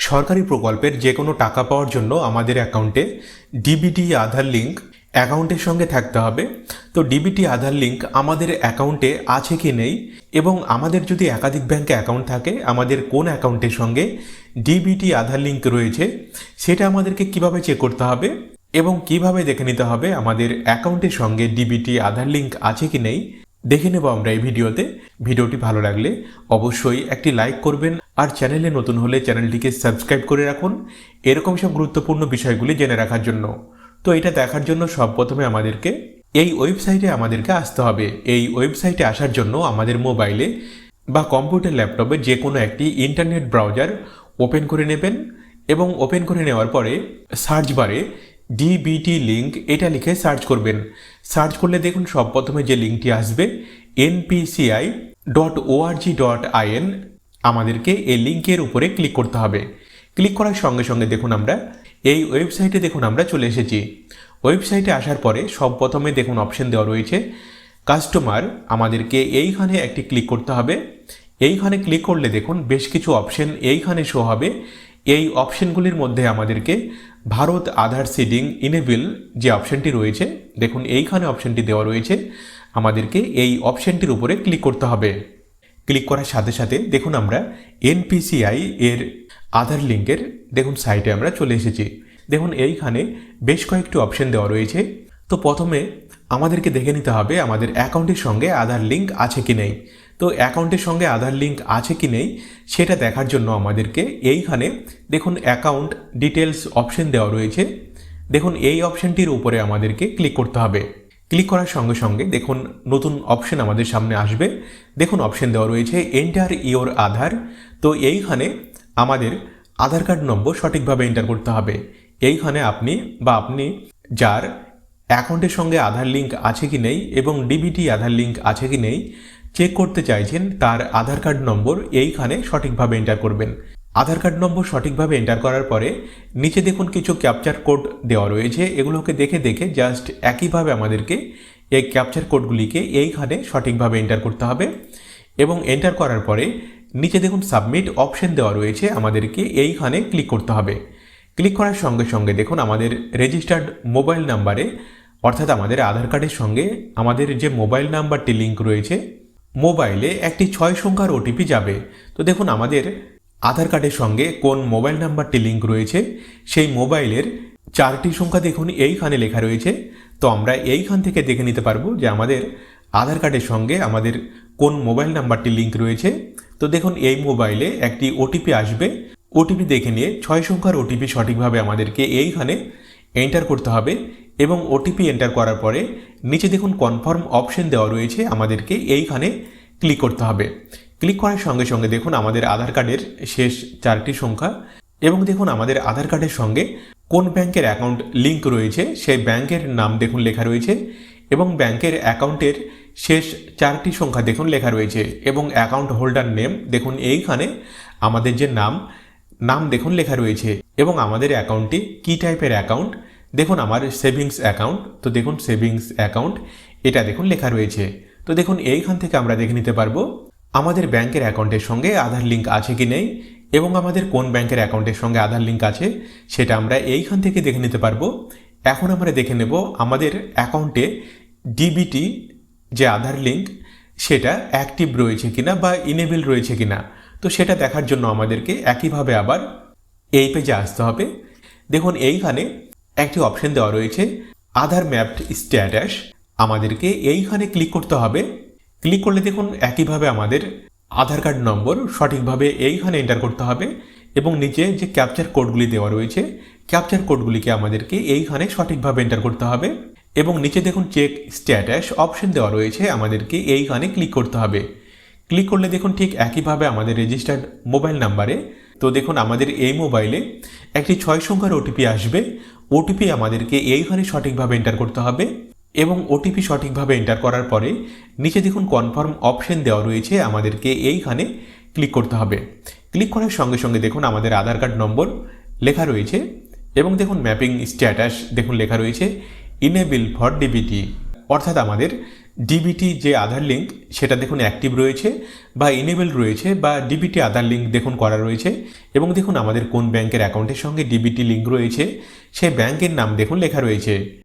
সরকারি প্রকল্পের যে কোনো টাকা পাওয়ার জন্য আমাদের অ্যাকাউন্টে ডিবিটি আধার লিঙ্ক অ্যাকাউন্টের সঙ্গে থাকতে হবে। তো ডিবিটি আধার লিঙ্ক আমাদের অ্যাকাউন্টে আছে কি নেই এবং আমাদের যদি একাধিক ব্যাংকে অ্যাকাউন্ট থাকে আমাদের কোন অ্যাকাউন্টের সঙ্গে ডিবিটি আধার লিঙ্ক রয়েছে সেটা আমাদেরকে কিভাবে চেক করতে হবে এবং কিভাবে দেখে নিতে হবে আমাদের অ্যাকাউন্টের সঙ্গে ডিবিটি আধার লিঙ্ক আছে কি নেই দেখে নেব আমরা এই ভিডিওতে। ভিডিওটি ভালো লাগলে অবশ্যই একটি লাইক করবেন আর চ্যানেলে নতুন হলে চ্যানেলটিকে সাবস্ক্রাইব করে রাখুন এরকম সব গুরুত্বপূর্ণ বিষয়গুলি জেনে রাখার জন্য। তো এটা দেখার জন্য প্রথমে আমাদেরকে এই ওয়েবসাইটে আসতে হবে। এই ওয়েবসাইটে আসার জন্য আমাদের মোবাইলে বা কম্পিউটার ল্যাপটপে যে কোনো একটি ইন্টারনেট ব্রাউজার ওপেন করে নেবেন এবং ওপেন করে নেওয়ার পরে সার্চ বারে ডিবিটি লিঙ্ক এটা লিখে সার্চ করবেন। সার্চ করলে দেখুন প্রথমে যে লিঙ্কটি আসবে npci.org.in, আমাদেরকে এই লিঙ্কের উপরে ক্লিক করতে হবে। ক্লিক করার সঙ্গে সঙ্গে দেখুন আমরা এই ওয়েবসাইটে আমরা চলে এসেছি। ওয়েবসাইটে আসার পরে প্রথমে দেখুন অপশন দেওয়া রয়েছে কাস্টমার, আমাদেরকে এইখানে একটি ক্লিক করতে হবে। এইখানে ক্লিক করলে দেখুন বেশ কিছু অপশন এইখানে শো হবে। এই অপশনগুলির মধ্যে আমাদেরকে ভারত আধার সিডিং ইনেবল যে অপশনটি রয়েছে দেখুন এইখানে অপশনটি দেওয়া রয়েছে, আমাদেরকে এই অপশনটির উপরে ক্লিক করতে হবে। ক্লিক করার সাথে সাথে দেখুন আমরা এনপিসিআই এর আধার লিঙ্কের দেখুন সাইটে আমরা চলে এসেছি। দেখুন এইখানে বেশ কয়েকটি অপশন দেওয়া রয়েছে। তো প্রথমে আমাদেরকে দেখে নিতে হবে আমাদের অ্যাকাউন্টের সঙ্গে আধার লিঙ্ক আছে কি নেই। তো অ্যাকাউন্টের সঙ্গে আধার লিঙ্ক আছে কি নেই সেটা দেখার জন্য আমাদেরকে এইখানে দেখুন অ্যাকাউন্ট ডিটেলস অপশন দেওয়া রয়েছে। দেখুন এই অপশনটির উপরে আমাদেরকে ক্লিক করতে হবে। ক্লিক করার সঙ্গে সঙ্গে দেখুন নতুন অপশন আমাদের সামনে আসবে। দেখুন অপশন দেওয়া রয়েছে এন্টার ইওর আধার। তো এইখানে আমাদের আধার কার্ড নম্বর সঠিকভাবে এন্টার করতে হবে। এইখানে আপনি যার অ্যাকাউন্টের সঙ্গে আধার লিঙ্ক আছে কি নেই এবং ডিবিটি আধার লিঙ্ক আছে কি নেই চেক করতে চাইছেন তার আধার কার্ড নম্বর এইখানে সঠিকভাবে এন্টার করবেন। আধার কার্ড নম্বর সঠিকভাবে এন্টার করার পরে নিচে দেখুন কিছু ক্যাপচার কোড দেওয়া রয়েছে, এগুলোকে দেখে দেখে জাস্ট একইভাবে আমাদেরকে এই ক্যাপচার কোডগুলিকে এইখানে সঠিকভাবে এন্টার করতে হবে এবং এন্টার করার পরে নিচে দেখুন সাবমিট অপশন দেওয়া রয়েছে, আমাদেরকে এইখানে ক্লিক করতে হবে। ক্লিক করার সঙ্গে সঙ্গে দেখুন আমাদের রেজিস্টার্ড মোবাইল নাম্বারে অর্থাৎ আমাদের আধার কার্ডের সঙ্গে আমাদের যে মোবাইল নাম্বারটি লিঙ্ক রয়েছে মোবাইলে একটি 6 সংখ্যার ওটিপি যাবে। তো দেখুন আমাদের আধার কার্ডের সঙ্গে কোন মোবাইল নাম্বারটি লিঙ্ক রয়েছে সেই মোবাইলের 4টি সংখ্যা দেখুন এইখানে লেখা রয়েছে। তো আমরা এইখান থেকে দেখে নিতে পারবো যে আমাদের আধার কার্ডের সঙ্গে আমাদের কোন মোবাইল নাম্বারটি লিঙ্ক রয়েছে। তো দেখুন এই মোবাইলে একটি ওটিপি আসবে, ওটিপি দেখে নিয়ে 6 সংখ্যার ওটিপি সঠিকভাবে আমাদেরকে এইখানে এন্টার করতে হবে এবং ওটিপি এন্টার করার পরে নিচে দেখুন কনফার্ম অপশন দেওয়া রয়েছে, আমাদেরকে এইখানে ক্লিক করতে হবে। ক্লিক করার সঙ্গে সঙ্গে দেখুন আমাদের আধার কার্ডের শেষ 4টি সংখ্যা এবং দেখুন আমাদের আধার কার্ডের সঙ্গে কোন ব্যাংকের অ্যাকাউন্ট লিঙ্ক রয়েছে সেই ব্যাংকের নাম দেখুন লেখা রয়েছে এবং ব্যাংকের অ্যাকাউন্টের শেষ 4টি সংখ্যা দেখুন লেখা রয়েছে এবং অ্যাকাউন্ট হোল্ডার নেম দেখুন এইখানে আমাদের যে নাম দেখুন লেখা রয়েছে এবং আমাদের অ্যাকাউন্টটি কী টাইপের অ্যাকাউন্ট দেখুন আমার সেভিংস অ্যাকাউন্ট। তো দেখুন সেভিংস অ্যাকাউন্ট এটা দেখুন লেখা রয়েছে। তো দেখুন এইখান থেকে আমরা দেখে নিতে পারবো আমাদের ব্যাংকের অ্যাকাউন্টের সঙ্গে আধার লিঙ্ক আছে কি নেই এবং আমাদের কোন ব্যাংকের অ্যাকাউন্টের সঙ্গে আধার লিঙ্ক আছে সেটা আমরা এইখান থেকে দেখে নিতে পারবো। এখন আমরা দেখে নেব আমাদের অ্যাকাউন্টে ডিবিটি যে আধার লিঙ্ক সেটা অ্যাক্টিভ রয়েছে কিনা বা ইনেবল রয়েছে কিনা। তো সেটা দেখার জন্য আমাদেরকে একইভাবে আবার এই পেজে আসতে হবে। দেখুন এইখানে একটি অপশন দেওয়া রয়েছে আধার ম্যাপড স্ট্যাটাস, আমাদেরকে এইখানে ক্লিক করতে হবে। ক্লিক করলে দেখুন একইভাবে আমাদের আধার কার্ড নম্বর সঠিকভাবে এইখানে এন্টার করতে হবে এবং নিচে যে ক্যাপচার কোডগুলি দেওয়া রয়েছে ক্যাপচার কোডগুলিকে আমাদেরকে এইখানে সঠিকভাবে এন্টার করতে হবে এবং নিচে দেখুন চেক স্ট্যাটাস অপশন দেওয়া রয়েছে, আমাদেরকে এইখানে ক্লিক করতে হবে। ক্লিক করলে দেখুন ঠিক একইভাবে আমাদের রেজিস্টার্ড মোবাইল নাম্বারে তো দেখুন আমাদের এই মোবাইলে একটি 6 সংখ্যার ওটিপি আসবে। ওটিপি আমাদেরকে এইখানে সঠিকভাবে এন্টার করতে হবে এবং ওটিপি সঠিকভাবে এন্টার করার পরে নিচে দেখুন কনফার্ম অপশন দেওয়া রয়েছে, আমাদেরকে এইখানে ক্লিক করতে হবে। ক্লিক করার সঙ্গে সঙ্গে দেখুন আমাদের আধার কার্ড নম্বর লেখা রয়েছে এবং দেখুন ম্যাপিং স্ট্যাটাস দেখুন লেখা রয়েছে ইনেবল ফর ডিবিটি, অর্থাৎ আমাদের ডিবিটি যে আধার লিঙ্ক সেটা দেখুন অ্যাক্টিভ রয়েছে বা এনেবল রয়েছে, বা ডিবিটি আধার লিঙ্ক দেখুন করা রয়েছে, এবং দেখুন আমাদের কোন ব্যাংকের অ্যাকাউন্টের সঙ্গে ডিবিটি লিঙ্ক রয়েছে সেই ব্যাংকের নাম দেখুন লেখা রয়েছে।